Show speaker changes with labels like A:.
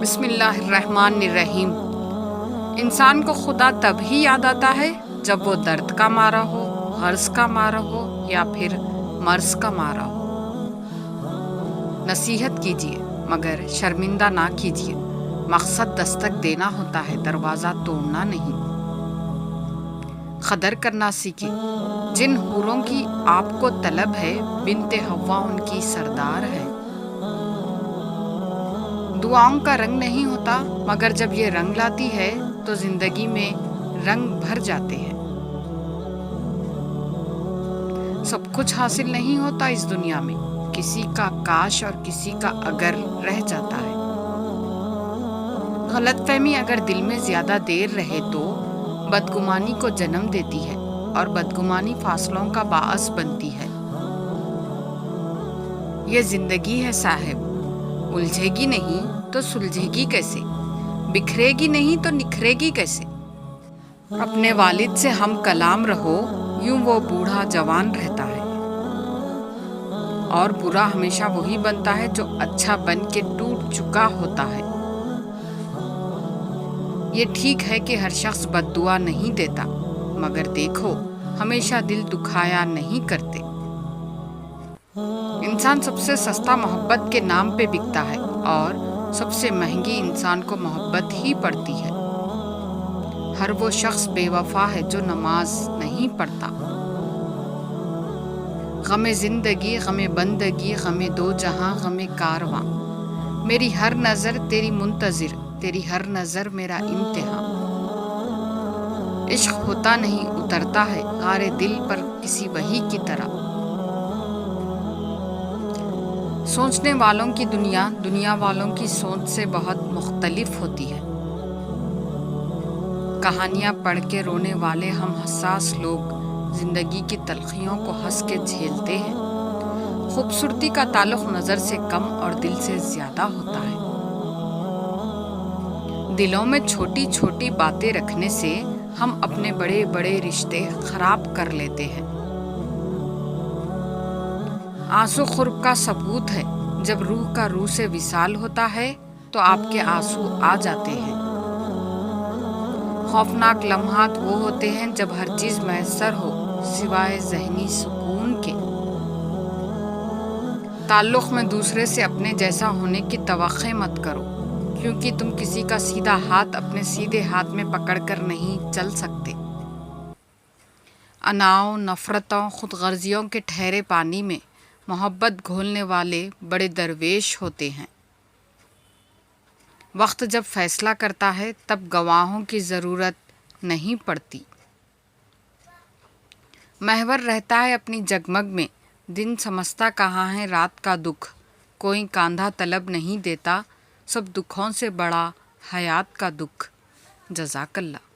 A: بسم اللہ الرحمن الرحیم۔ انسان کو خدا تب ہی یاد آتا ہے جب وہ درد کا مارا ہو، غرض کا مارا ہو یا پھر مرض کا مارا ہو۔ نصیحت کیجیے مگر شرمندہ نہ کیجیے، مقصد دستک دینا ہوتا ہے، دروازہ توڑنا نہیں۔ قدر کرنا سیکھیں، جن حوروں کی آپ کو طلب ہے، بنت حوا ان کی سردار ہے۔ دعاؤں کا رنگ نہیں ہوتا، مگر جب یہ رنگ لاتی ہے تو زندگی میں رنگ بھر جاتے ہیں۔ سب کچھ حاصل نہیں ہوتا اس دنیا میں، کسی کا کاش اور کسی کا اگر رہ جاتا ہے۔ غلط فہمی اگر دل میں زیادہ دیر رہے تو بدگمانی کو جنم دیتی ہے، اور بدگمانی فاصلوں کا باعث بنتی ہے۔ یہ زندگی ہے صاحب، الجھے گی نہیں تو سلجھے گی کیسے، بکھرے گی نہیں تو نکھرے گی کیسے۔ اپنے والد سے ہم کلام رہو، یوں وہ بوڑھا جوان رہتا ہے، اور برا ہمیشہ وہی بنتا ہے جو اچھا بن کے ٹوٹ چکا ہوتا ہے۔ یہ ٹھیک ہے کہ ہر شخص بد دعا نہیں دیتا، مگر دیکھو ہمیشہ دل دکھایا نہیں کرتے۔ انسان سب سے سستا محبت کے نام پہ بکتا ہے، اور سب سے مہنگی انسان کو محبت ہی پڑتی ہے۔ ہر وہ شخص بے وفا ہے جو نماز نہیں پڑھتا۔ غم زندگی، غم بندگی، غم دو جہاں، غم کارواں، میری ہر نظر تیری منتظر، تیری ہر نظر میرا امتحان۔ عشق ہوتا نہیں، اترتا ہے غارِ دل پر کسی وحی کی طرح۔ سوچنے والوں کی دنیا، دنیا والوں کی سوچ سے بہت مختلف ہوتی ہے۔ کہانیاں پڑھ کے رونے والے ہم حساس لوگ زندگی کی تلخیوں کو ہنس کے جھیلتے ہیں۔ خوبصورتی کا تعلق نظر سے کم اور دل سے زیادہ ہوتا ہے۔ دلوں میں چھوٹی چھوٹی باتیں رکھنے سے ہم اپنے بڑے بڑے رشتے خراب کر لیتے ہیں۔ آنسو قرب کا ثبوت ہے، جب روح کا روح سے وصال ہوتا ہے تو آپ کے آنسو آ جاتے ہیں۔ خوفناک لمحات وہ ہوتے ہیں جب ہر چیز میسر ہو سوائے ذہنی سکون کے۔ تعلق میں دوسرے سے اپنے جیسا ہونے کی توقع مت کرو، کیونکہ تم کسی کا سیدھا ہاتھ اپنے سیدھے ہاتھ میں پکڑ کر نہیں چل سکتے۔ اناؤں، نفرتوں، خود غرضیوں کے ٹھہرے پانی میں محبت گھولنے والے بڑے درویش ہوتے ہیں۔ وقت جب فیصلہ کرتا ہے تب گواہوں کی ضرورت نہیں پڑتی۔ محور رہتا ہے اپنی جگمگ میں، دن سمجھتا کہاں ہے رات کا دکھ، کوئی کاندھا طلب نہیں دیتا، سب دکھوں سے بڑا حیات کا دکھ۔ جزاک اللہ۔